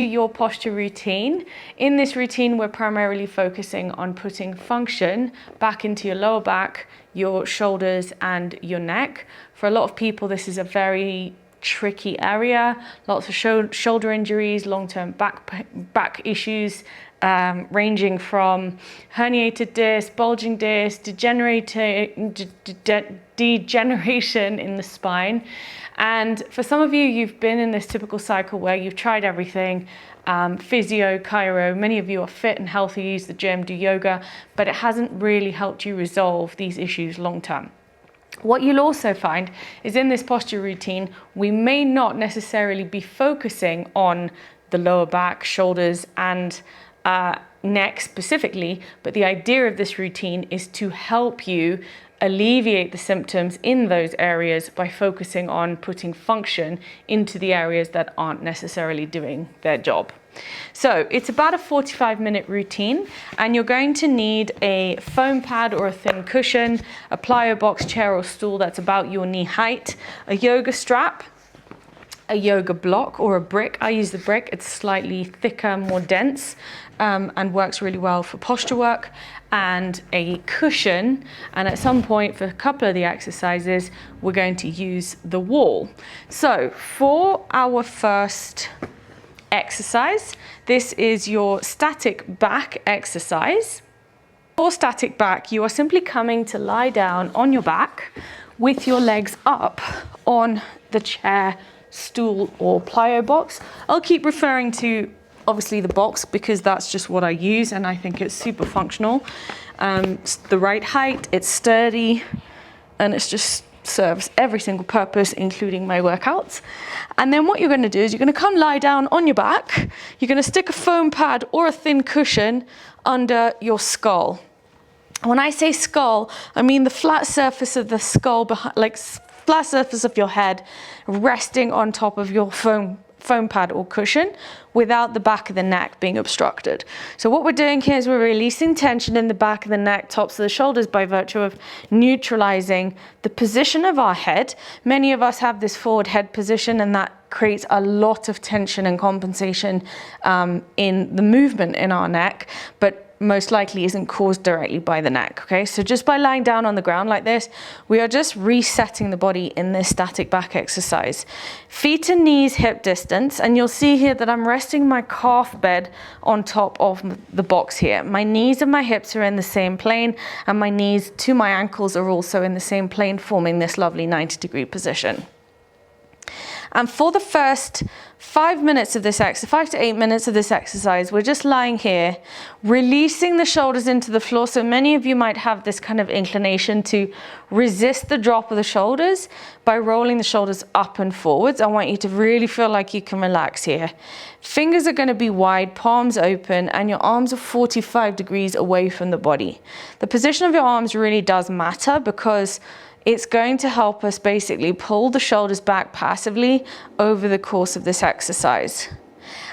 Your posture routine. In this routine, we're primarily focusing on putting function back into your lower back, your shoulders and your neck. For a lot of people, this is a very tricky area. Lots of shoulder injuries, long-term back issues, ranging from herniated disc, bulging disc, degeneration in the spine. And for some of you, you've been in this typical cycle where you've tried everything, physio, chiro, many of you are fit and healthy, use the gym, do yoga, but it hasn't really helped you resolve these issues long term. What you'll also find is in this posture routine, we may not necessarily be focusing on the lower back, shoulders, and neck specifically, but the idea of this routine is to help you alleviate the symptoms in those areas by focusing on putting function into the areas that aren't necessarily doing their job. So it's about a 45-minute routine, and you're going to need a foam pad or a thin cushion, a plyo box, chair or stool that's about your knee height, a yoga strap, a yoga block or a brick. I use the brick, it's slightly thicker, more dense, and works really well for posture work, and a cushion. And at some point for a couple of the exercises, we're going to use the wall. So for our first exercise, this is your static back exercise. For static back, you are simply coming to lie down on your back with your legs up on the chair, stool or plyo box. I'll keep referring to obviously the box because that's just what I use and I think it's super functional. It's the right height, it's sturdy, and it's just serves every single purpose, including my workouts. And then what you're going to do is you're going to come lie down on your back. You're going to stick a foam pad or a thin cushion under your skull. When I say skull, I mean the flat surface of the skull, like flat surface of your head resting on top of your foam pad or cushion without the back of the neck being obstructed. So what we're doing here is we're releasing tension in the back of the neck, tops of the shoulders by virtue of neutralizing the position of our head. Many of us have this forward head position, and that creates a lot of tension and compensation in the movement in our neck, but most likely isn't caused directly by the neck, okay? So just by lying down on the ground like this, we are just resetting the body in this static back exercise. Feet and knees hip distance, and you'll see here that I'm resting my calf bed on top of the box here. My knees and my hips are in the same plane, and my knees to my ankles are also in the same plane, forming this lovely 90-degree position. And for the first 5 minutes of this exercise, 5 to 8 minutes of this exercise, we're just lying here, releasing the shoulders into the floor. So many of you might have this kind of inclination to resist the drop of the shoulders by rolling the shoulders up and forwards. I want you to really feel like you can relax here. Fingers are going to be wide, palms open, and your arms are 45 degrees away from the body. The position of your arms really does matter because it's going to help us basically pull the shoulders back passively over the course of this exercise.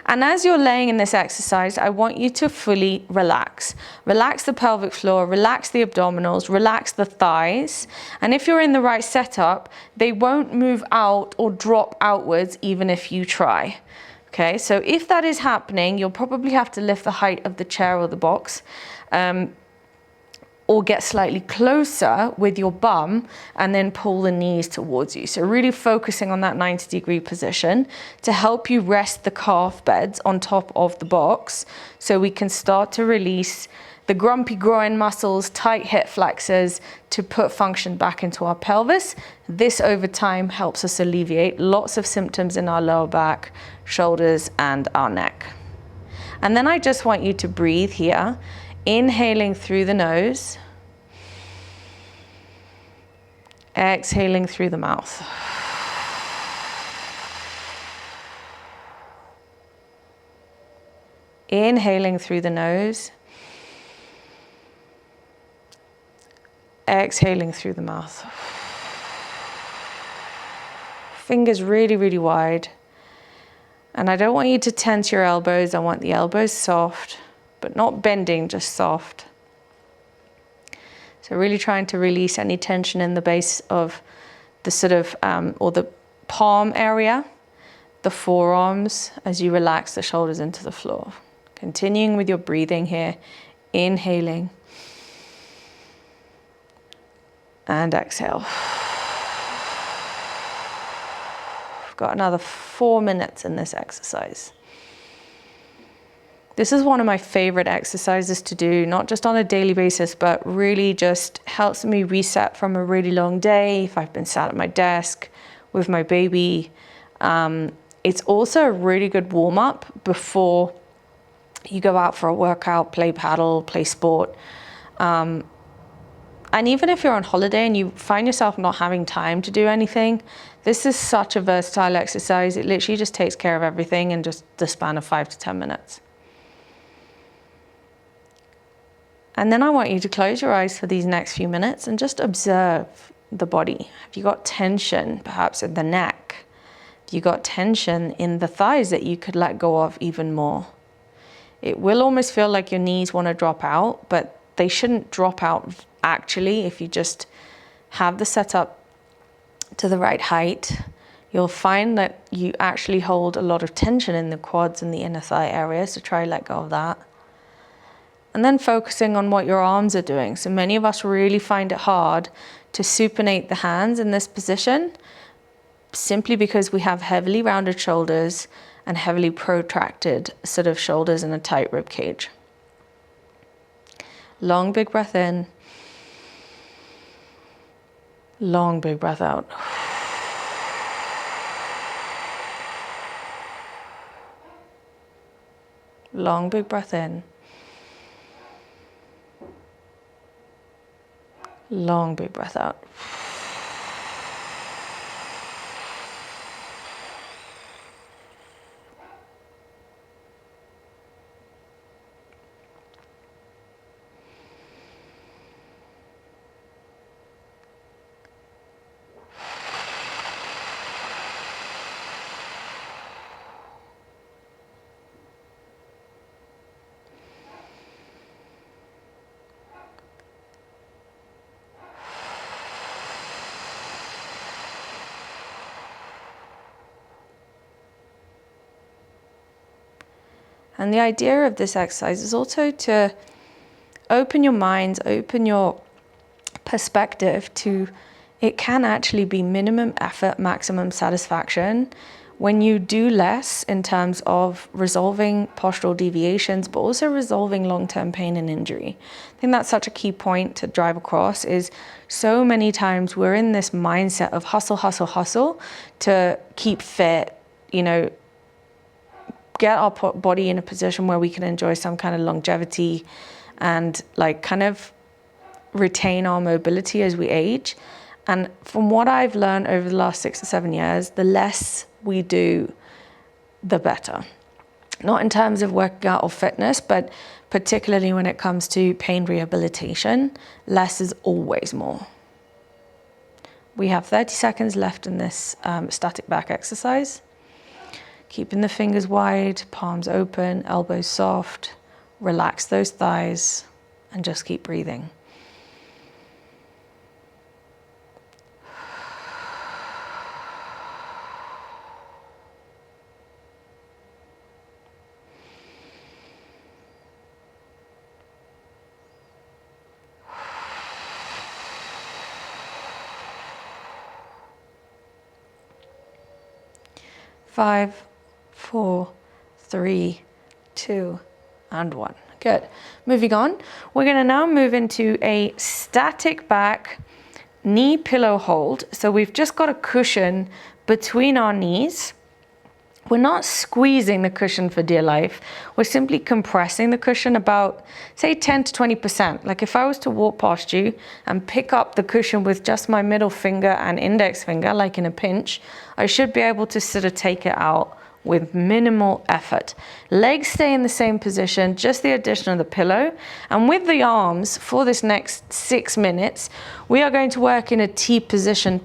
And as you're laying in this exercise, I want you to fully relax. Relax the pelvic floor, relax the abdominals, relax the thighs. And if you're in the right setup, they won't move out or drop outwards even if you try. Okay, so if that is happening, you'll probably have to lift the height of the chair or the box. Or get slightly closer with your bum and then pull the knees towards you. So really focusing on that 90-degree position to help you rest the calf beds on top of the box so we can start to release the grumpy groin muscles, tight hip flexors to put function back into our pelvis. This over time helps us alleviate lots of symptoms in our lower back, shoulders, and our neck. And then I just want you to breathe here. Inhaling through the nose, exhaling through the mouth. Inhaling through the nose, exhaling through the mouth. Fingers really, really wide. And I don't want you to tense your elbows. I want the elbows soft, but not bending, just soft. So really trying to release any tension in the base of the sort of, or the palm area, the forearms as you relax the shoulders into the floor. Continuing with your breathing here, inhaling and exhale. We've got another 4 minutes in this exercise. This is one of my favorite exercises to do, not just on a daily basis, but really just helps me reset from a really long day. If I've been sat at my desk with my baby, it's also a really good warm-up before you go out for a workout, play paddle, play sport. And even if you're on holiday and you find yourself not having time to do anything, this is such a versatile exercise. It literally just takes care of everything in just the span of 5 to 10 minutes. And then I want you to close your eyes for these next few minutes and just observe the body. Have you got tension, perhaps in the neck? Have you got tension in the thighs that you could let go of even more? It will almost feel like your knees want to drop out, but they shouldn't drop out actually if you just have the setup to the right height. You'll find that you actually hold a lot of tension in the quads and the inner thigh area, so try to let go of that. And then focusing on what your arms are doing. So many of us really find it hard to supinate the hands in this position, simply because we have heavily rounded shoulders and heavily protracted sort of shoulders and a tight rib cage. Long, big breath in. Long, big breath out. Long, big breath in. Long, big breath out. And the idea of this exercise is also to open your mind, open your perspective to it can actually be minimum effort, maximum satisfaction when you do less in terms of resolving postural deviations, but also resolving long-term pain and injury. I think that's such a key point to drive across is so many times we're in this mindset of hustle, hustle, hustle to keep fit, you know, get our body in a position where we can enjoy some kind of longevity and like kind of retain our mobility as we age. And from what I've learned over the last 6 or 7 years, the less we do, the better. Not in terms of working out or fitness, but particularly when it comes to pain rehabilitation, less is always more. We have 30 seconds left in this static back exercise. Keeping the fingers wide, palms open, elbows soft, relax those thighs, and just keep breathing. Five, 4, 3, 2, and 1. Good. Moving on, we're going to now move into a static back knee pillow hold. So we've just got a cushion between our knees. We're not squeezing the cushion for dear life. We're simply compressing the cushion about, say, 10 to 20%. Like if I was to walk past you and pick up the cushion with just my middle finger and index finger, like in a pinch, I should be able to sort of take it out with minimal effort. Legs stay in the same position, just the addition of the pillow. And with the arms, for this next 6 minutes, we are going to work in a T position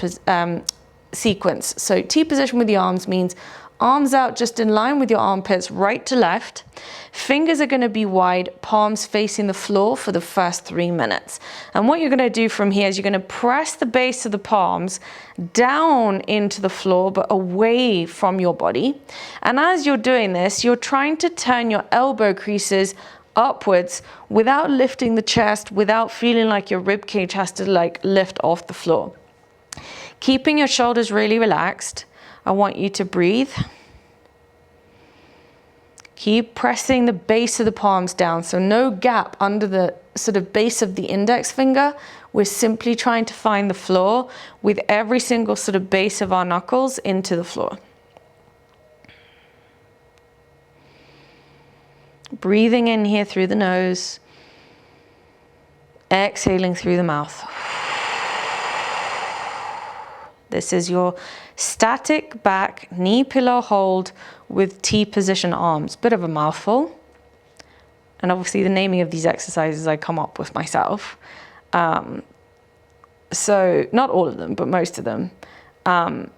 sequence. So T position with the arms means arms out just in line with your armpits, right to left. Fingers are going to be wide, palms facing the floor for the first 3 minutes. And what you're going to do from here is you're going to press the base of the palms down into the floor, but away from your body. And as you're doing this, you're trying to turn your elbow creases upwards without lifting the chest, without feeling like your rib cage has to like lift off the floor. Keeping your shoulders really relaxed. I want you to breathe. Keep pressing the base of the palms down, so no gap under the sort of base of the index finger. We're simply trying to find the floor with every single sort of base of our knuckles into the floor. Breathing in here through the nose, exhaling through the mouth. This is your static back knee pillow hold with T position arms. Bit of a mouthful. And obviously the naming of these exercises I come up with myself. So not all of them, but most of them. And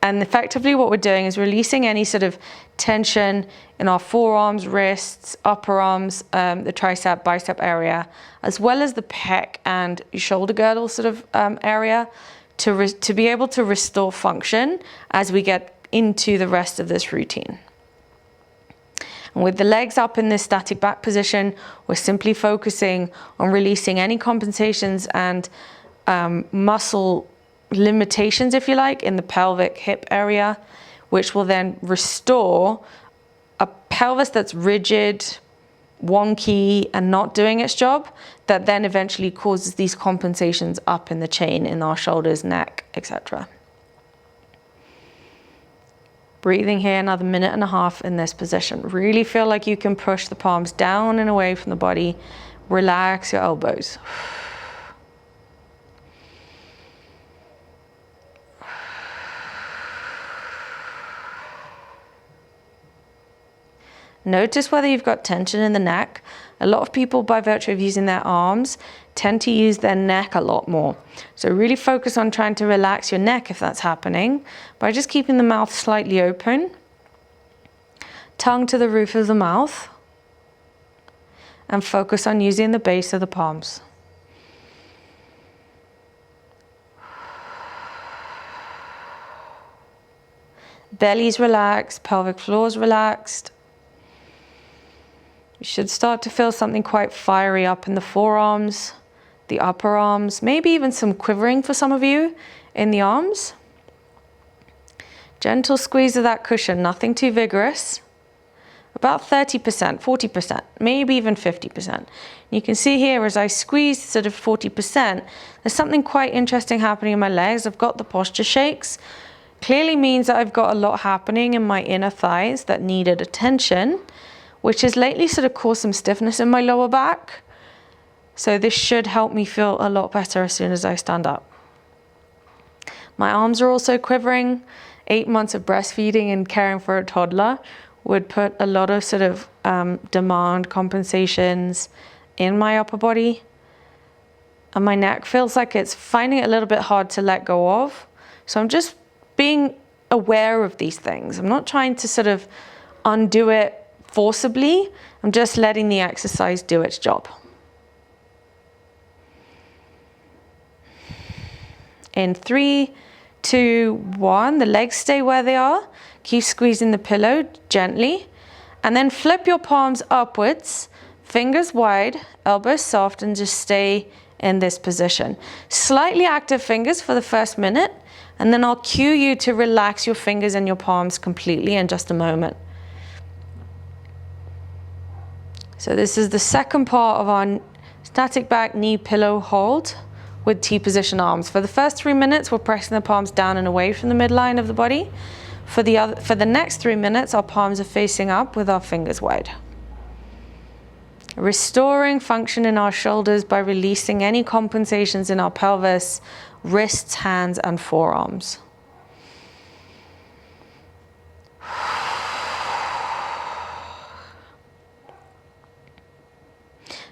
effectively what we're doing is releasing any sort of tension in our forearms, wrists, upper arms, the tricep, bicep area, as well as the pec and shoulder girdle sort of area, to be able to restore function as we get into the rest of this routine. And with the legs up in this static back position, we're simply focusing on releasing any compensations and muscle limitations, if you like, in the pelvic hip area, which will then restore a pelvis that's rigid, wonky, and not doing its job, that then eventually causes these compensations up in the chain in our shoulders, neck, etc. Breathing here another 1.5 minutes in this position. Really feel like you can push the palms down and away from the body. Relax your elbows. Notice whether you've got tension in the neck. A lot of people, by virtue of using their arms, tend to use their neck a lot more. So really focus on trying to relax your neck if that's happening by just keeping the mouth slightly open. Tongue to the roof of the mouth. And focus on using the base of the palms. Belly's relaxed, pelvic floor's relaxed. You should start to feel something quite fiery up in the forearms, the upper arms, maybe even some quivering for some of you in the arms. Gentle squeeze of that cushion, nothing too vigorous. About 30%, 40%, maybe even 50%. You can see here as I squeeze sort of 40%, there's something quite interesting happening in my legs. I've got the posture shakes. Clearly means that I've got a lot happening in my inner thighs that needed attention, which has lately sort of caused some stiffness in my lower back. So this should help me feel a lot better as soon as I stand up. My arms are also quivering. 8 months of breastfeeding and caring for a toddler would put a lot of sort of demand compensations in my upper body. And my neck feels like it's finding it a little bit hard to let go of. So I'm just being aware of these things. I'm not trying to sort of undo it forcibly. I'm just letting the exercise do its job. In 3, 2, 1, the legs stay where they are. Keep squeezing the pillow gently. And then flip your palms upwards, fingers wide, elbows soft, and just stay in this position. Slightly active fingers for the first minute, and then I'll cue you to relax your fingers and your palms completely in just a moment. So this is the second part of our static back knee pillow hold with T position arms. For the first 3 minutes, we're pressing the palms down and away from the midline of the body. For the next 3 minutes, our palms are facing up with our fingers wide. Restoring function in our shoulders by releasing any compensations in our pelvis, wrists, hands, and forearms.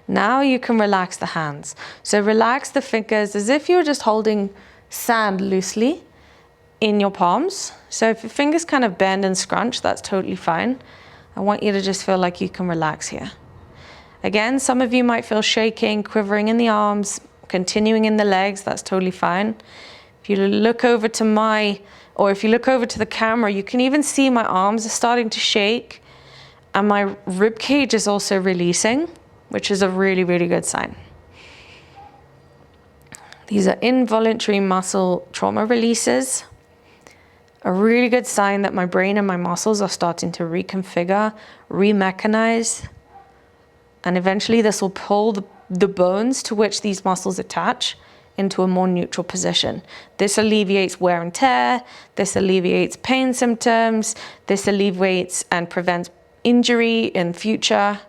Now you can relax the hands. So relax the fingers as if you're just holding sand loosely in your palms. So if your fingers kind of bend and scrunch, that's totally fine. I want you to just feel like you can relax here. Again, some of you might feel shaking, quivering in the arms, continuing in the legs, that's totally fine. If you look over to if you look over to the camera, you can even see my arms are starting to shake and my rib cage is also releasing, which is a really, really good sign. These are involuntary muscle trauma releases. A really good sign that my brain and my muscles are starting to reconfigure, remechanize, and eventually this will pull the bones to which these muscles attach into a more neutral position. This alleviates wear and tear, this alleviates pain symptoms, this alleviates and prevents injury in future.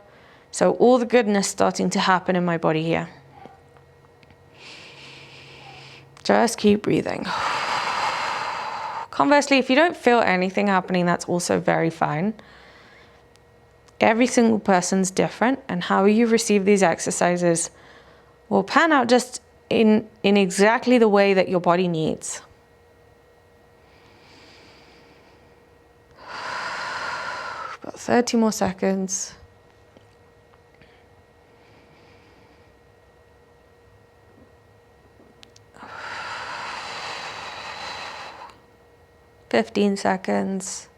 So all the goodness starting to happen in my body here. Just keep breathing. Conversely, if you don't feel anything happening, that's also very fine. Every single person's different, and how you receive these exercises will pan out just in exactly the way that your body needs. About 30 more seconds. "15 seconds.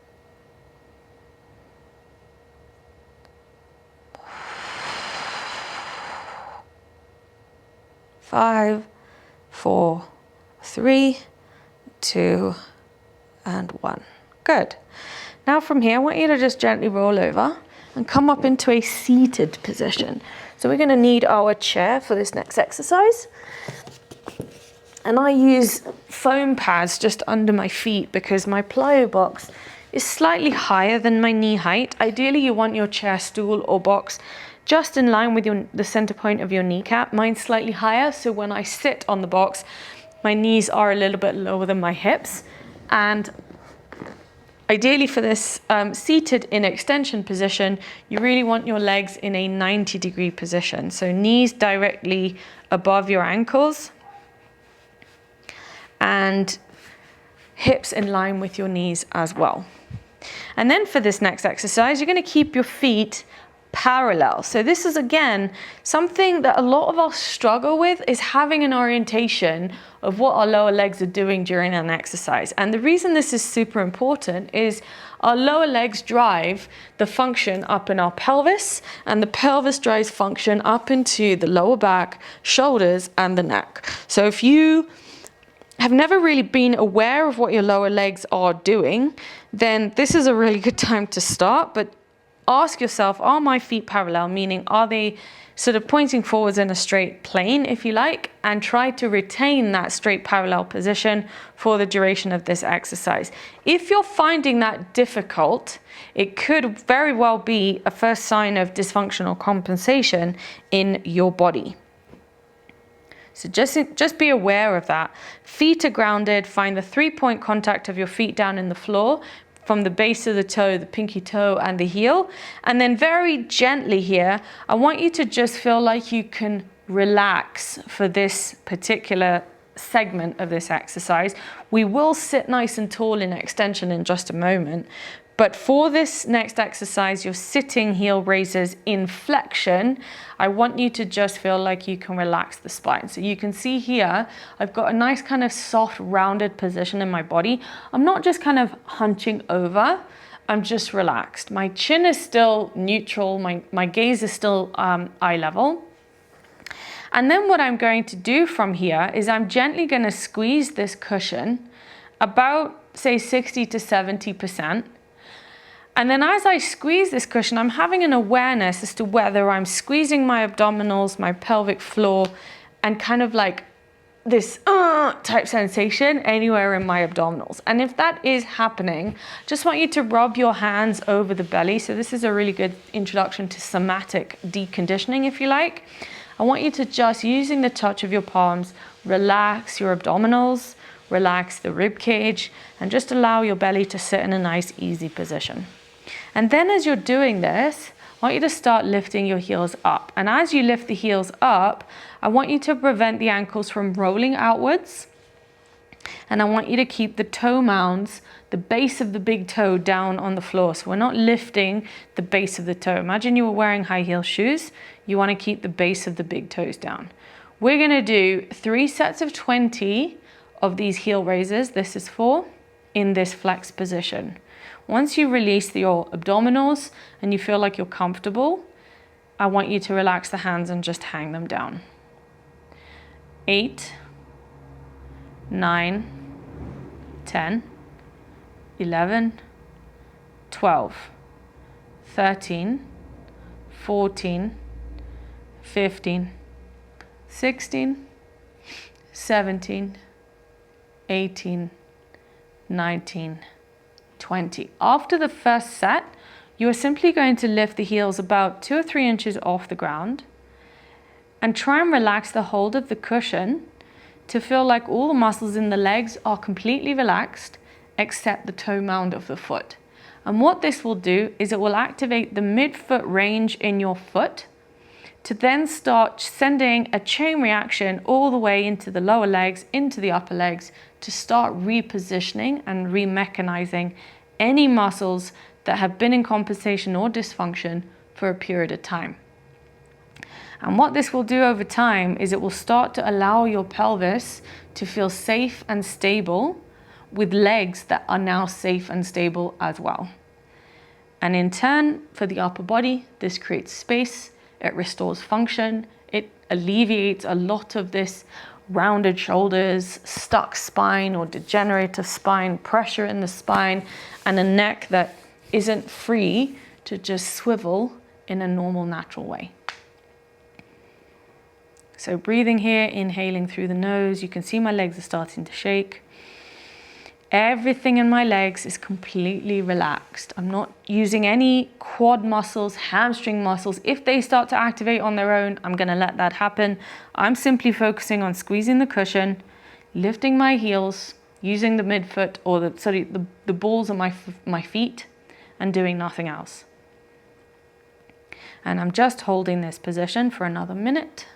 5, 4, 3, 2, and 1. Good. Now from here, I want you to just gently roll over and come up into a seated position. So we're going to need our chair for this next exercise. And I use foam pads just under my feet because my plyo box is slightly higher than my knee height. Ideally, you want your chair, stool, or box just in line with the center point of your kneecap. Mine's slightly higher, so when I sit on the box, my knees are a little bit lower than my hips. And ideally for this seated in extension position, you really want your legs in a 90-degree position. So knees directly above your ankles and hips in line with your knees as well. And then for this next exercise, you're going to keep your feet parallel. So this is, again, something that a lot of us struggle with, is having an orientation of what our lower legs are doing during an exercise. And the reason this is super important is our lower legs drive the function up in our pelvis, and the pelvis drives function up into the lower back, shoulders, and the neck. So if you have never really been aware of what your lower legs are doing, then this is a really good time to start. But ask yourself, are my feet parallel? Meaning, are they sort of pointing forwards in a straight plane, if you like, and try to retain that straight parallel position for the duration of this exercise. If you're finding that difficult, it could very well be a first sign of dysfunctional compensation in your body. So just be aware of that. Feet are grounded. Find the 3-point contact of your feet down in the floor from the base of the toe, the pinky toe, and the heel. And then very gently here, I want you to just feel like you can relax for this particular segment of this exercise. We will sit nice and tall in extension in just a moment. But for this next exercise, your sitting heel raises in flexion, I want you to just feel like you can relax the spine. So you can see here, I've got a nice kind of soft, rounded position in my body. I'm not just kind of hunching over, I'm just relaxed. My chin is still neutral, my gaze is still eye level. And then what I'm going to do from here is I'm gently going to squeeze this cushion about, say, 60 to 70%. And then as I squeeze this cushion, I'm having an awareness as to whether I'm squeezing my abdominals, my pelvic floor, and kind of like this type sensation anywhere in my abdominals. And if that is happening, just want you to rub your hands over the belly. So this is a really good introduction to somatic deconditioning, if you like. I want you to just, using the touch of your palms, relax your abdominals, relax the rib cage, and just allow your belly to sit in a nice, easy position. And then as you're doing this, I want you to start lifting your heels up. And as you lift the heels up, I want you to prevent the ankles from rolling outwards. And I want you to keep the toe mounds, the base of the big toe, down on the floor. So we're not lifting the base of the toe. Imagine you were wearing high heel shoes. You want to keep the base of the big toes down. We're going to do 3 sets of 20 of these heel raises. This is 4 in this flex position. Once you release your abdominals and you feel like you're comfortable, I want you to relax the hands and just hang them down. 8, 9, 10, 11, 12, 13, 14, 15, 16, 17, 18, 19, 20. After the first set, you are simply going to lift the heels about 2 or 3 inches off the ground and try and relax the hold of the cushion to feel like all the muscles in the legs are completely relaxed except the toe mound of the foot. And what this will do is it will activate the midfoot range in your foot to then start sending a chain reaction all the way into the lower legs, into the upper legs, to start repositioning and remechanizing any muscles that have been in compensation or dysfunction for a period of time. And what this will do over time is it will start to allow your pelvis to feel safe and stable with legs that are now safe and stable as well. And in turn, for the upper body, this creates space, it restores function, it alleviates a lot of this rounded shoulders, stuck spine or degenerative spine, pressure in the spine, and a neck that isn't free to just swivel in a normal, natural way. So breathing here, inhaling through the nose, you can see my legs are starting to shake. Everything in my legs is completely relaxed. I'm not using any quad muscles, hamstring muscles. If they start to activate on their own, I'm gonna let that happen. I'm simply focusing on squeezing the cushion, lifting my heels, using the midfoot or the balls of my feet, and doing nothing else. And I'm just holding this position for another minute.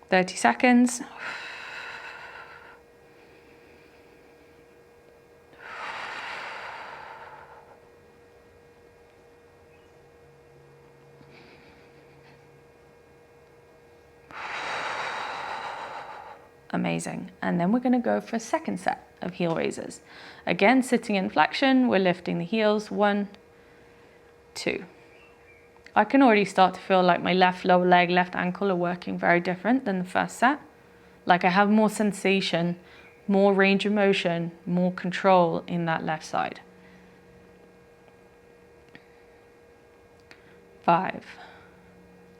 "30 seconds. Amazing. And then we're going to go for a second set of heel raises. Again, sitting in flexion, we're lifting the heels. 1, 2. I can already start to feel like my left lower leg, left ankle are working very different than the first set. Like I have more sensation, more range of motion, more control in that left side. 5,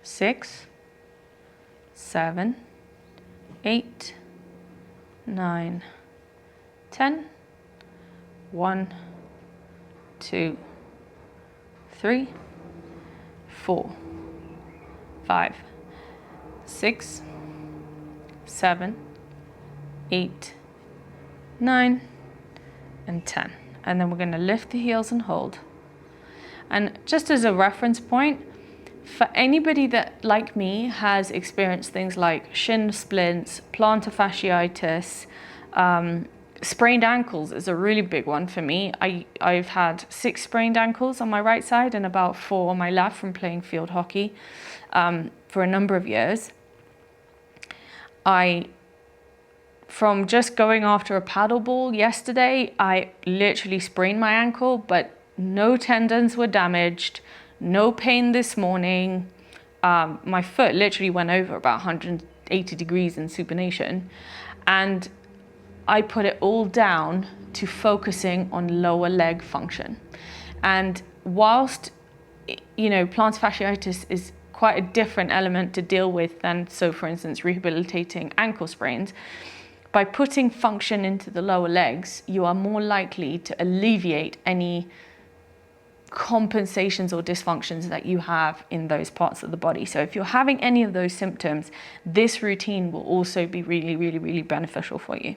6, 7, 8, 9, 10, 1, 2, 3, 4, 5, 6, 7, 8, 9, and 10. And then we're going to lift the heels and hold. And just as a reference point, for anybody that, like me, has experienced things like shin splints, plantar fasciitis, sprained ankles is a really big one for me. I've had 6 sprained ankles on my right side and about 4 on my left from playing field hockey for a number of years. From just going after a paddle ball yesterday, I literally sprained my ankle, but no tendons were damaged, no pain this morning. My foot literally went over about 180 degrees in supination, and I put it all down to focusing on lower leg function. And whilst, you know, plantar fasciitis is quite a different element to deal with than, so for instance, rehabilitating ankle sprains, by putting function into the lower legs, you are more likely to alleviate any compensations or dysfunctions that you have in those parts of the body. So if you're having any of those symptoms, this routine will also be really, really, really beneficial for you.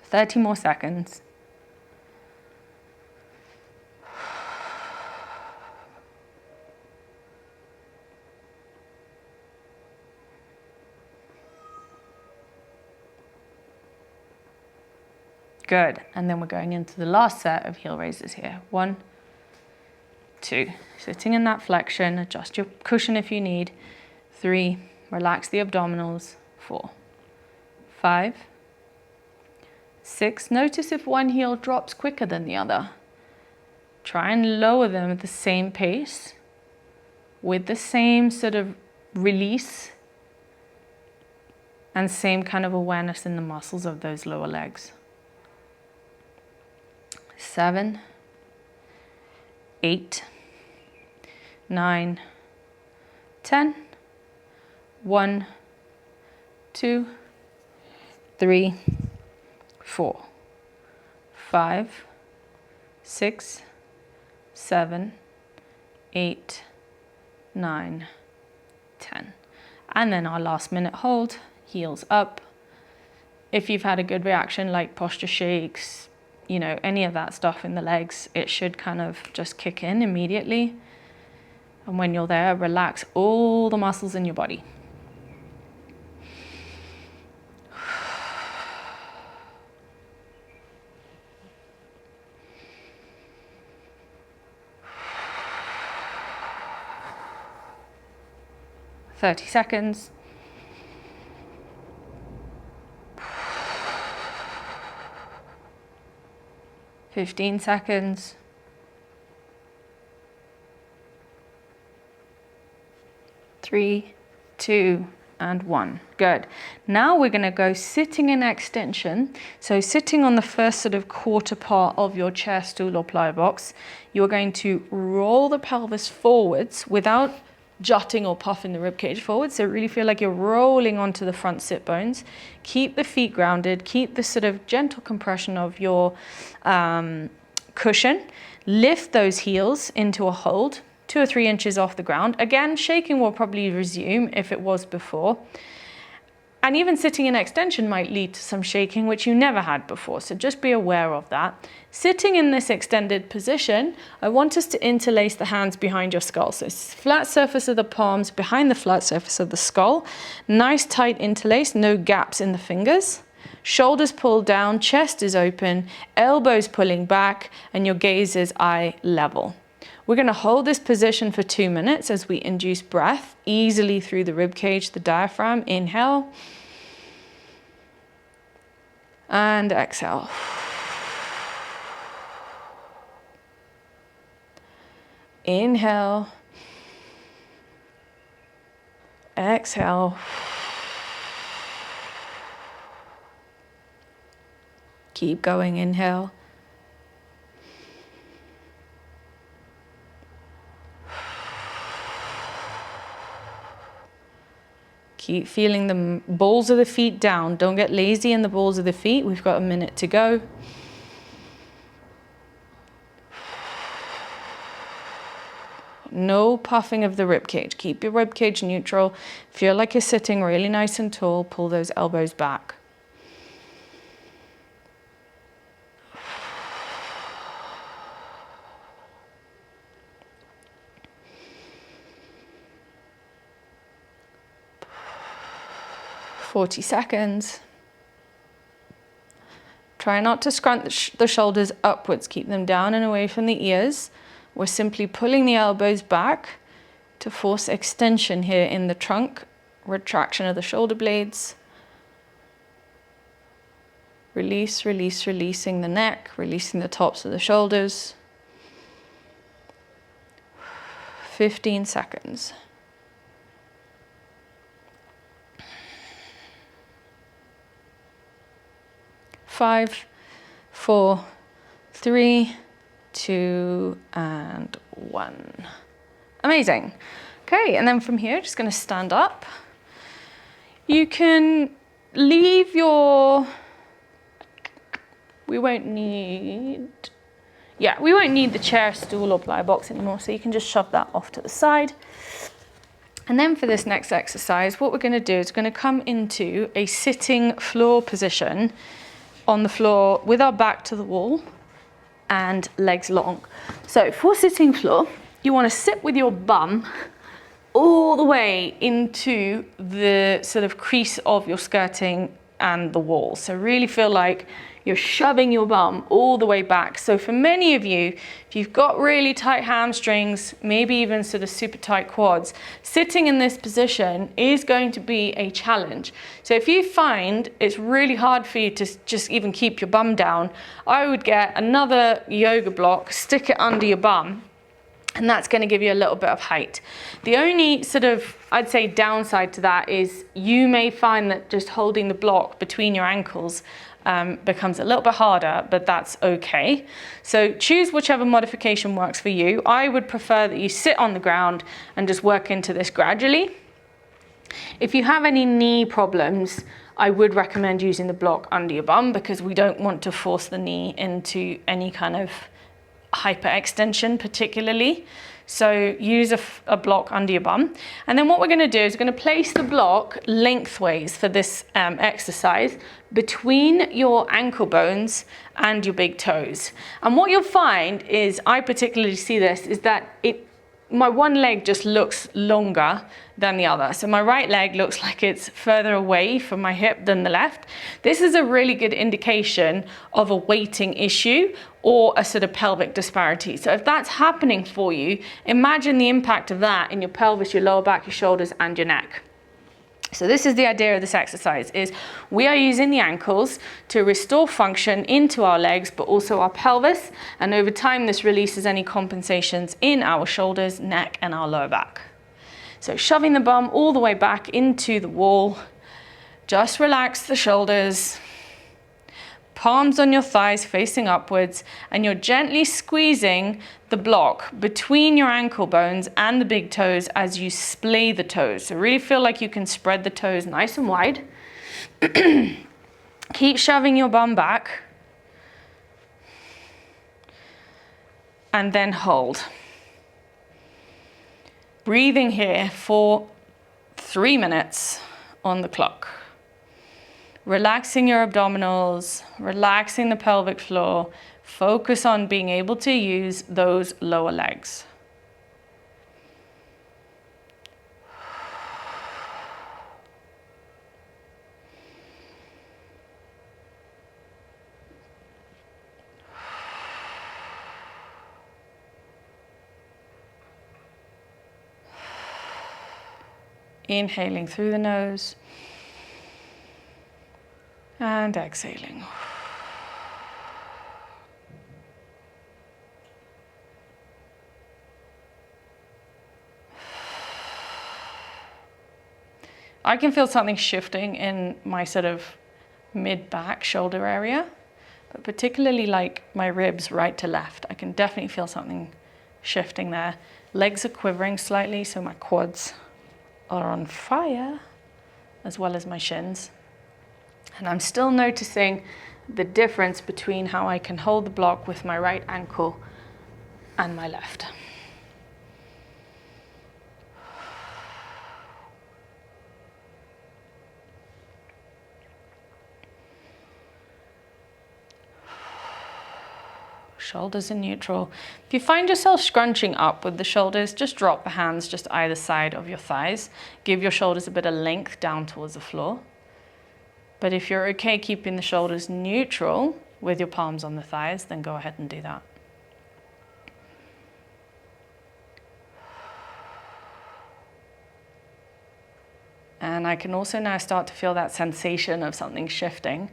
30 more seconds. Good. And then we're going into the last set of heel raises here. 1, 2. Sitting in that flexion, adjust your cushion if you need. 3, relax the abdominals. 4, 5, 6. Notice if one heel drops quicker than the other. Try and lower them at the same pace with the same sort of release and same kind of awareness in the muscles of those lower legs. 7, 8, 9, 10. 1, 2, 3, 4, 5, 6, 7, 8, 9, 10. And then our last minute hold, heels up. If you've had a good reaction like posture shakes, you know, any of that stuff in the legs, it should kind of just kick in immediately. And when you're there, relax all the muscles in your body. "30 seconds. "15 seconds. 3, 2, and 1. Good. Now we're going to go sitting in extension. So sitting on the first sort of quarter part of your chair, stool, or ply box, you're going to roll the pelvis forwards without jutting or puffing the ribcage forward. So really feel like you're rolling onto the front sit bones. Keep the feet grounded. Keep the sort of gentle compression of your cushion. Lift those heels into a hold, 2 or 3 inches off the ground. Again, shaking will probably resume if it was before. And even sitting in extension might lead to some shaking, which you never had before. So just be aware of that. Sitting in this extended position, I want us to interlace the hands behind your skull. So flat surface of the palms behind the flat surface of the skull. Nice tight interlace, no gaps in the fingers. Shoulders pulled down, chest is open, elbows pulling back, and your gaze is eye level. We're going to hold this position for 2 minutes as we induce breath easily through the rib cage, the diaphragm. Inhale. And exhale. Inhale. Exhale. Keep going. Inhale. Keep feeling the balls of the feet down. Don't get lazy in the balls of the feet. We've got a minute to go. No puffing of the rib cage. Keep your rib cage neutral. Feel like you're sitting really nice and tall. Pull those elbows back. "40 seconds. Try not to scrunch the shoulders upwards. Keep them down and away from the ears. We're simply pulling the elbows back to force extension here in the trunk, retraction of the shoulder blades. Release, release, releasing the neck, releasing the tops of the shoulders. 15 seconds. 5, 4, 3, 2, and 1. Amazing. Okay, and then from here, just going to stand up. You can leave your... We won't need the chair, stool, or ply box anymore, so you can just shove that off to the side. And then for this next exercise, what we're going to do is we're going to come into a sitting floor position on the floor with our back to the wall and legs long. So for sitting floor, you want to sit with your bum all the way into the sort of crease of your skirting and the wall. So really feel like you're shoving your bum all the way back. So for many of you, if you've got really tight hamstrings, maybe even sort of super tight quads, sitting in this position is going to be a challenge. So if you find it's really hard for you to just even keep your bum down, I would get another yoga block, stick it under your bum, and that's going to give you a little bit of height. The only sort of, I'd say, downside to that is you may find that just holding the block between your ankles becomes a little bit harder, but that's okay. So choose whichever modification works for you. I would prefer that you sit on the ground and just work into this gradually. If you have any knee problems, I would recommend using the block under your bum, because we don't want to force the knee into any kind of hyperextension particularly. So use a block under your bum. And then what we're going to do is we're going to place the block lengthways for this exercise between your ankle bones and your big toes. And what you'll find is, I particularly see this, is that my one leg just looks longer than the other. So my right leg looks like it's further away from my hip than the left. This is a really good indication of a weighting issue or a sort of pelvic disparity. So if that's happening for you, imagine the impact of that in your pelvis, your lower back, your shoulders, and your neck. So this is the idea of this exercise, is we are using the ankles to restore function into our legs, but also our pelvis. And over time, this releases any compensations in our shoulders, neck, and our lower back. So shoving the bum all the way back into the wall. Just relax the shoulders. Palms on your thighs facing upwards, and you're gently squeezing the block between your ankle bones and the big toes as you splay the toes. So really feel like you can spread the toes nice and wide. Keep shoving your bum back. And then hold. Breathing here for 3 minutes on the clock. Relaxing your abdominals, relaxing the pelvic floor. Focus on being able to use those lower legs. Inhaling through the nose and exhaling. I can feel something shifting in my sort of mid-back shoulder area, but particularly like my ribs right to left. I can definitely feel something shifting there. Legs are quivering slightly, so my quads are on fire, as well as my shins. And I'm still noticing the difference between how I can hold the block with my right ankle and my left. Shoulders in neutral. If you find yourself scrunching up with the shoulders, just drop the hands just either side of your thighs. Give your shoulders a bit of length down towards the floor. But if you're okay keeping the shoulders neutral with your palms on the thighs, then go ahead and do that. And I can also now start to feel that sensation of something shifting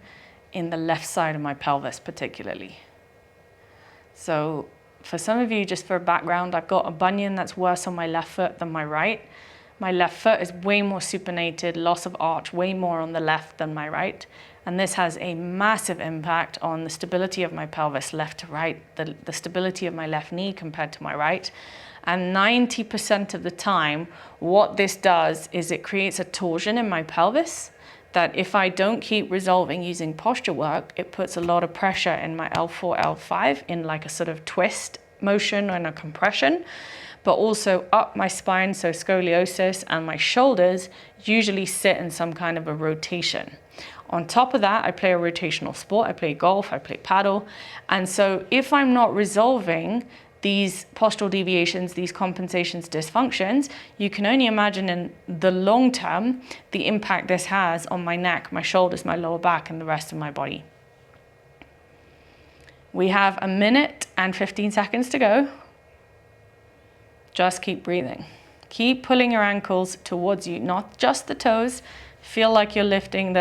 in the left side of my pelvis particularly. So for some of you, just for background, I've got a bunion that's worse on my left foot than my right. My left foot is way more supinated, loss of arch, way more on the left than my right. And this has a massive impact on the stability of my pelvis, left to right, the stability of my left knee compared to my right. And 90% of the time, what this does is it creates a torsion in my pelvis that if I don't keep resolving using posture work, it puts a lot of pressure in my L4, L5 in like a sort of twist motion and a compression, but also up my spine, so scoliosis, and my shoulders usually sit in some kind of a rotation. On top of that, I play a rotational sport. I play golf, I play paddle. And so if I'm not resolving these postural deviations, these compensations, dysfunctions, you can only imagine in the long term the impact this has on my neck, my shoulders, my lower back, and the rest of my body. We have 1 minute and 15 seconds to go. Just keep breathing. Keep pulling your ankles towards you, not just the toes. Feel like you're lifting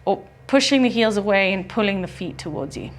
or pushing the heels away and pulling the feet towards you.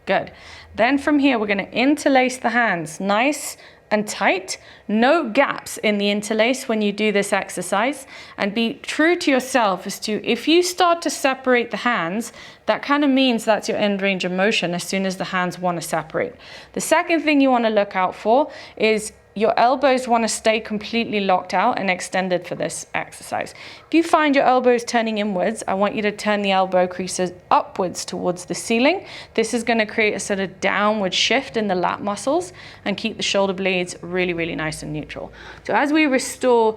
Good. Then from here, we're going to interlace the hands nice and tight. No gaps in the interlace when you do this exercise, and be true to yourself as to, if you start to separate the hands, that kind of means that's your end range of motion as soon as the hands want to separate. The second thing you want to look out for is your elbows want to stay completely locked out and extended for this exercise. If you find your elbows turning inwards, I want you to turn the elbow creases upwards towards the ceiling. This is going to create a sort of downward shift in the lat muscles and keep the shoulder blades really, really nice and neutral. So as we restore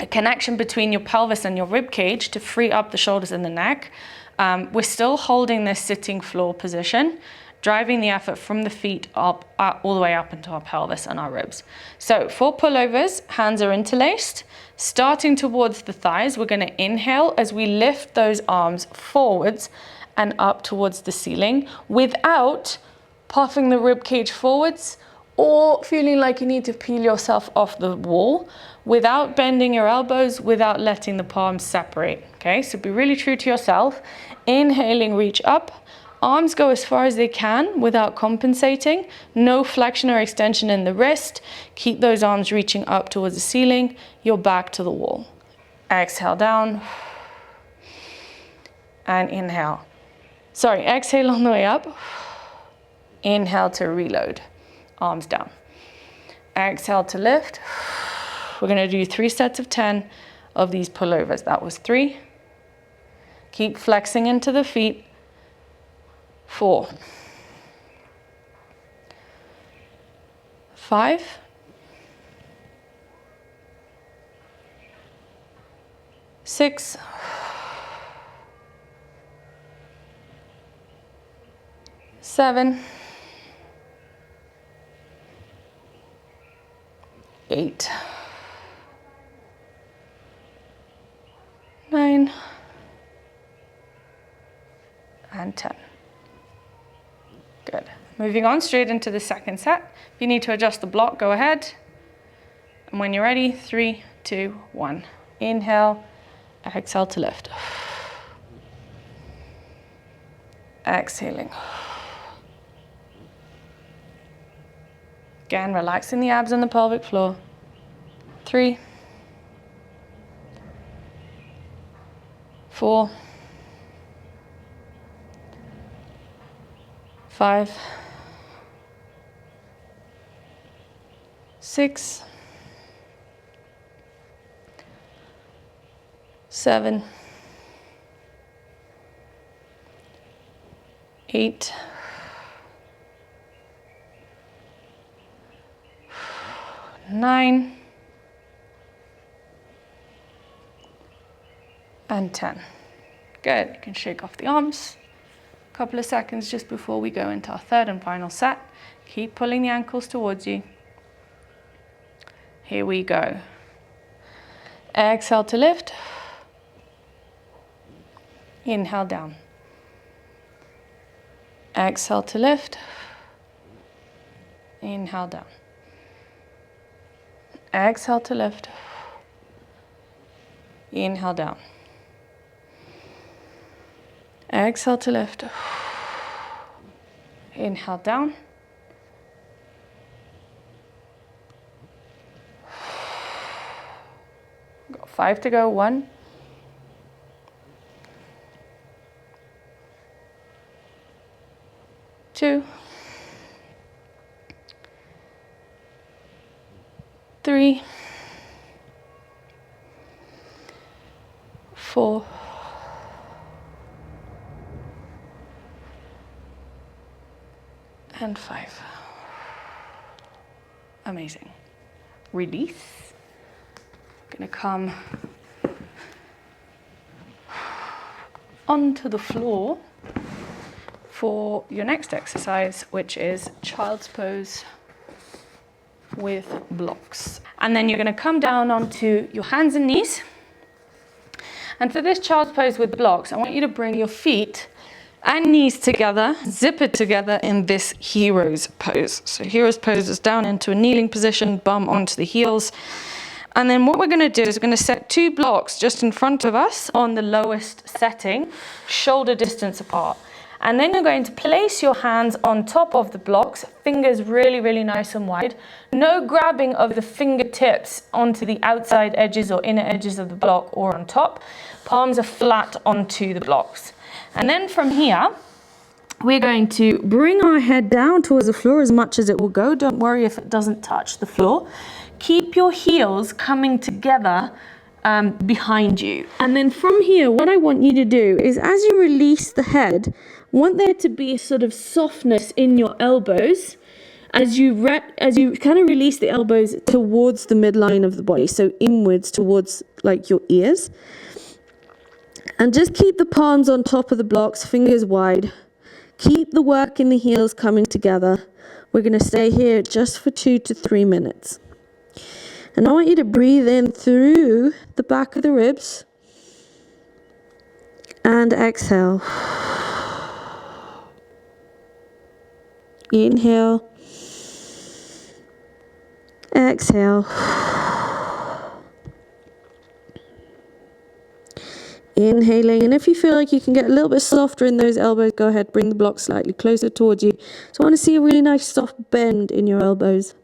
a connection between your pelvis and your rib cage to free up the shoulders and the neck, we're still holding this sitting floor position, driving the effort from the feet up, all the way up into our pelvis and our ribs. So for pullovers, hands are interlaced. Starting towards the thighs, we're going to inhale as we lift those arms forwards and up towards the ceiling without puffing the rib cage forwards or feeling like you need to peel yourself off the wall, without bending your elbows, without letting the palms separate. Okay, so be really true to yourself. Inhaling, reach up. Arms go as far as they can without compensating. No flexion or extension in the wrist. Keep those arms reaching up towards the ceiling, your back to the wall. Exhale down. And inhale. Sorry, exhale on the way up. Inhale to reload. Arms down. Exhale to lift. We're going to do 3 sets of 10 of these pullovers. That was 3. Keep flexing into the feet. 4, 5, 6, 7, 8, 9, and 10. Good. Moving on straight into the second set. If you need to adjust the block, go ahead. And when you're ready, 3, 2, 1. Inhale, exhale to lift. Exhaling. Again, relaxing the abs and the pelvic floor. 3, 4, 5, 6, 7, 8, 9, and 10. Good. You can shake off the arms. Couple of seconds just before we go into our third and final set. Keep pulling the ankles towards you. Here we go. Exhale to lift. Inhale down. Exhale to lift. Inhale down. Exhale to lift. Inhale down. Exhale to lift. Inhale down. Got 5 to go. 1. 2. 3. 4. 5. Amazing. Release. Gonna come onto the floor for your next exercise, which is child's pose with blocks. And then you're going to come down onto your hands and knees. And for this child's pose with blocks, I want you to bring your feet and knees together, zip it together in this hero's pose. So hero's pose is down into a kneeling position, bum onto the heels. And then what we're going to do is we're going to set 2 blocks just in front of us on the lowest setting, shoulder distance apart. And then you're going to place your hands on top of the blocks, fingers really, really nice and wide. No grabbing of the fingertips onto the outside edges or inner edges of the block or on top. Palms are flat onto the blocks. And then from here, we're going to bring our head down towards the floor as much as it will go. Don't worry if it doesn't touch the floor. Keep your heels coming together behind you. And then from here, what I want you to do is as you release the head, I want there to be a sort of softness in your elbows as you kind of release the elbows towards the midline of the body, so inwards towards like your ears. And just keep the palms on top of the blocks, fingers wide. Keep the work in the heels coming together. We're going to stay here just for 2 to 3 minutes. And I want you to breathe in through the back of the ribs and exhale. Inhale. Exhale. Inhaling, and if you feel like you can get a little bit softer in those elbows, go ahead, bring the block slightly closer towards you. So I want to see a really nice soft bend in your elbows.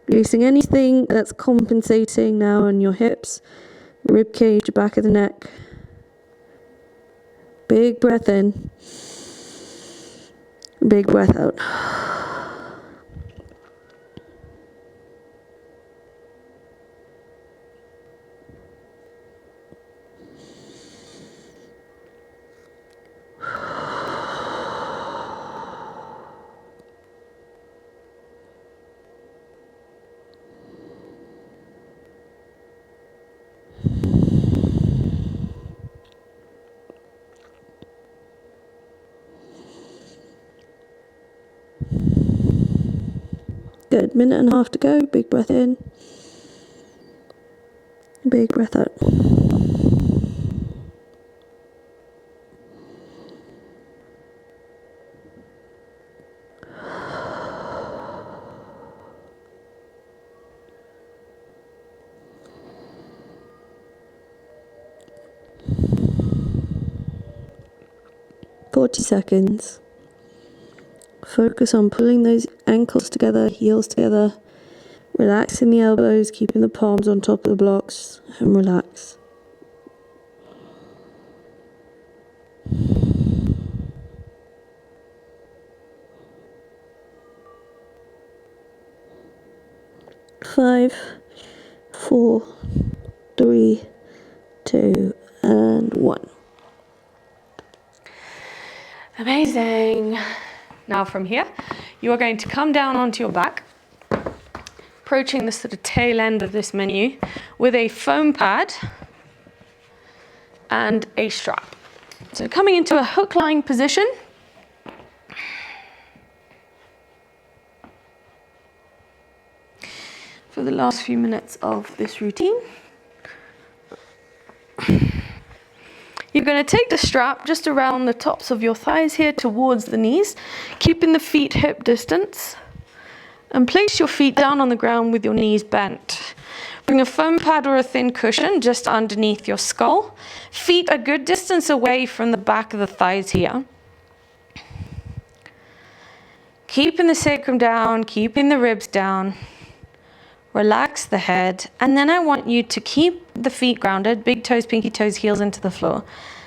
Releasing anything that's compensating now on your hips, rib cage, back of the neck. Big breath in. Big breath out. Good, 1.5 to go, big breath in, big breath out. "40 seconds. Focus on pulling those ankles together, heels together, relaxing the elbows, keeping the palms on top of the blocks, and relax. Five, 4, 3, 2, and 1. Amazing. Now from here, you are going to come down onto your back, approaching the sort of tail end of this menu with a foam pad and a strap. So coming into a hook lying position. For the last few minutes of this routine. You're going to take the strap just around the tops of your thighs here towards the knees, keeping the feet hip distance, and place your feet down on the ground with your knees bent. Bring a foam pad or a thin cushion just underneath your skull. Feet a good distance away from the back of the thighs here. Keeping the sacrum down, keeping the ribs down. Relax the head, and then I want you to keep the feet grounded, big toes, pinky toes, heels into the floor.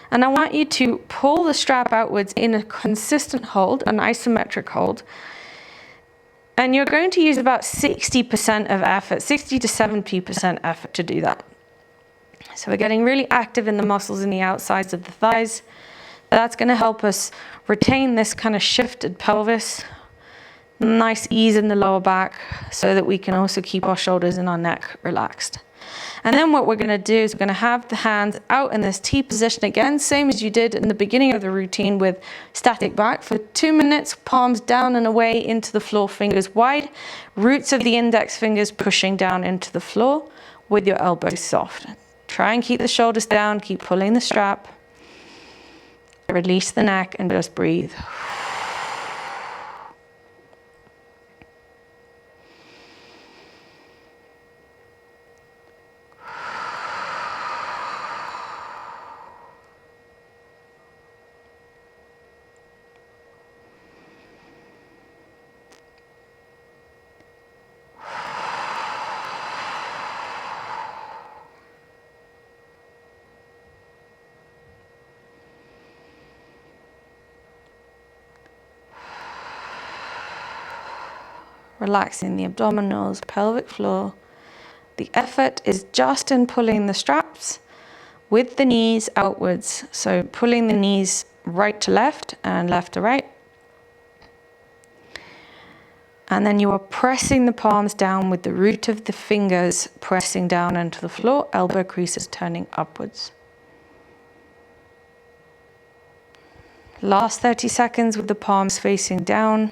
And I want you to pull the strap outwards in a consistent hold, an isometric hold. And you're going to use about 60% of effort, 60 to 70% effort to do that. So we're getting really active in the muscles in the outsides of the thighs. That's going to help us retain this kind of shifted pelvis. Nice ease in the lower back so that we can also keep our shoulders and our neck relaxed. And then what we're going to do is we're going to have the hands out in this T position again, same as you did in the beginning of the routine with static back for 2 minutes, palms down and away into the floor, fingers wide, roots of the index fingers pushing down into the floor with your elbows soft. Try and keep the shoulders down, keep pulling the strap, release the neck and just breathe. Relaxing the abdominals, pelvic floor. The effort is just in pulling the straps with the knees outwards. So pulling the knees right to left and left to right. And then you are pressing the palms down with the root of the fingers pressing down into the floor, elbow creases turning upwards. Last 30 seconds with the palms facing down.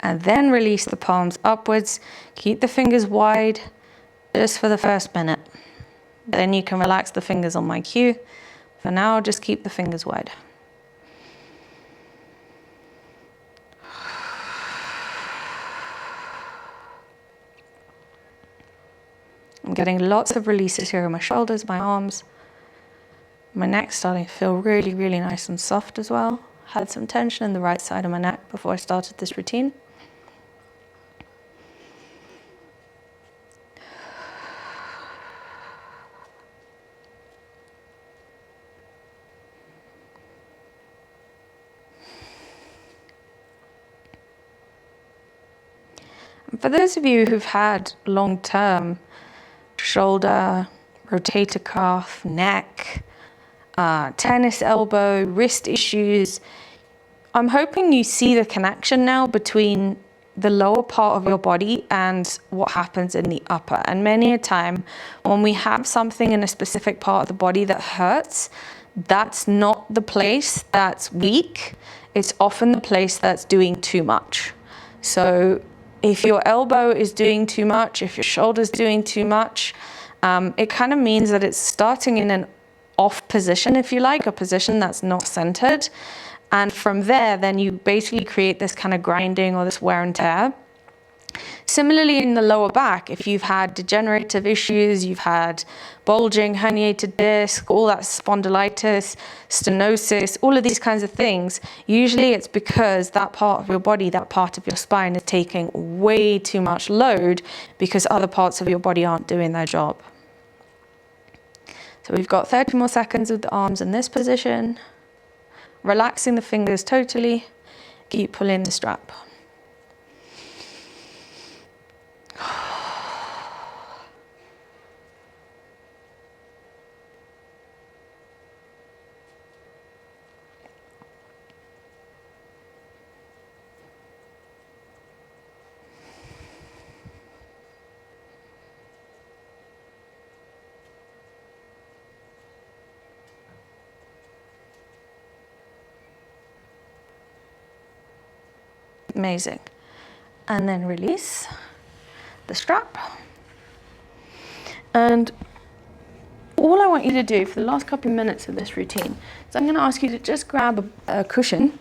And then release the palms upwards. Keep the fingers wide just for the first minute. Then you can relax the fingers on my cue. For now, just keep the fingers wide. I'm getting lots of releases here in my shoulders, my arms. My neck's starting to feel really, really nice and soft as well. Had some tension in the right side of my neck before I started this routine. For those of you who've had long-term shoulder, rotator cuff, neck, tennis elbow, wrist issues, I'm hoping you see the connection now between the lower part of your body and what happens in the upper. And many a time when we have something in a specific part of the body that hurts, that's not the place that's weak. It's often the place that's doing too much. So if your elbow is doing too much, if your shoulder's doing too much, it kind of means that it's starting in an off position, if you like, a position that's not centered. And from there, then you basically create this kind of grinding or this wear and tear. Similarly, in the lower back, if you've had degenerative issues, you've had bulging, herniated disc, all that spondylitis, stenosis, all of these kinds of things, usually it's because that part of your body, that part of your spine is taking way too much load because other parts of your body aren't doing their job. So we've got 30 more seconds with the arms in this position. Relaxing the fingers totally. Keep pulling the strap. Amazing. And then release the strap. And all I want you to do for the last couple of minutes of this routine is I'm going to ask you to just grab a cushion,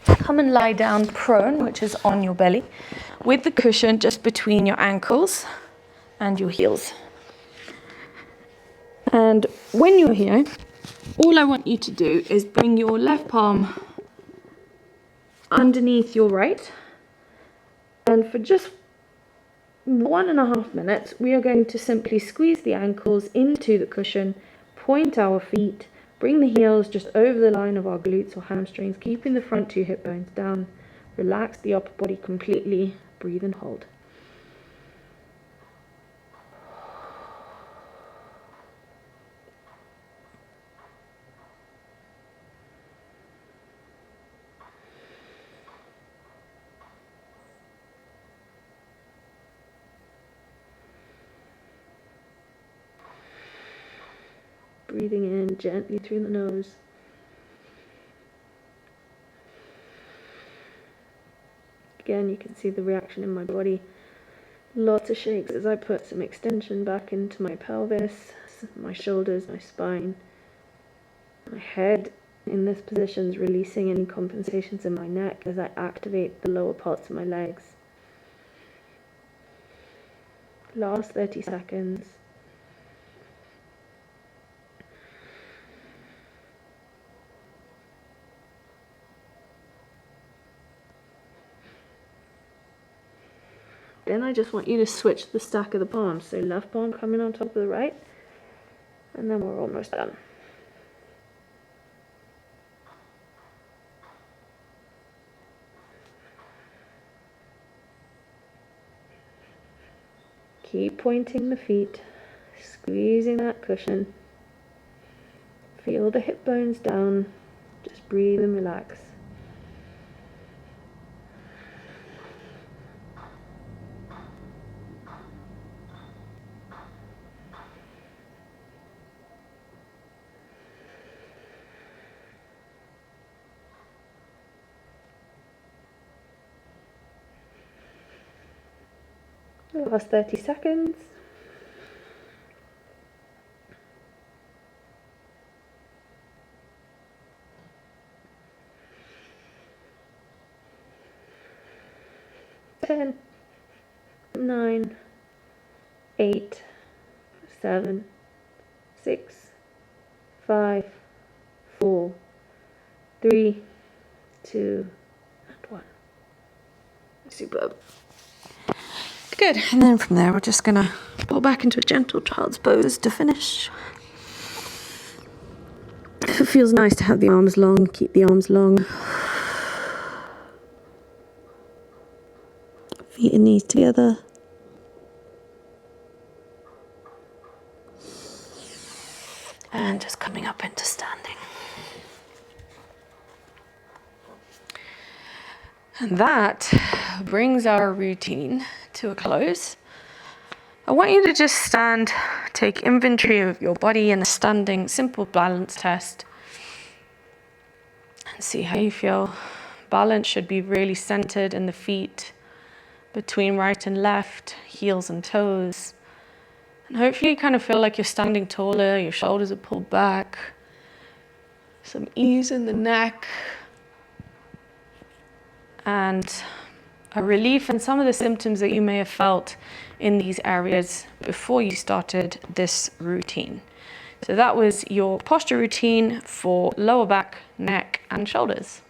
come and lie down prone, which is on your belly, with the cushion just between your ankles and your heels. And when you're here, all I want you to do is bring your left palm underneath your right, and for just 1.5 minutes we are going to simply squeeze the ankles into the cushion, point our feet, bring the heels just over the line of our glutes or hamstrings, keeping the front 2 hip bones down, relax the upper body completely, breathe and hold. breathing in gently through the nose. Again, you can see the reaction in my body. Lots of shakes as I put some extension back into my pelvis, my shoulders, my spine. My head in this position is releasing any compensations in my neck as I activate the lower parts of my legs. Last 30 seconds. Then I just want you to switch the stack of the palms. So left palm coming on top of the right, and then we're almost done. Keep pointing the feet, squeezing that cushion. Feel the hip bones down. Just breathe and relax. Last 30 seconds. Ten, 9, 8, 7, 6, 5, 4, 3, 2, and 1. Superb. Good, and then from there we're just going to pull back into a gentle child's pose to finish. It feels nice to have the arms long, keep the arms long. Feet and knees together. And just coming up into standing. And that brings our routine to a close. I want you to just stand, take inventory of your body in a standing, simple balance test, and see how you feel. Balance should be really centered in the feet, between right and left, heels and toes. And hopefully you kind of feel like you're standing taller, your shoulders are pulled back, some ease in the neck, and a relief in some of the symptoms that you may have felt in these areas before you started this routine. So that was your posture routine for lower back, neck, and shoulders.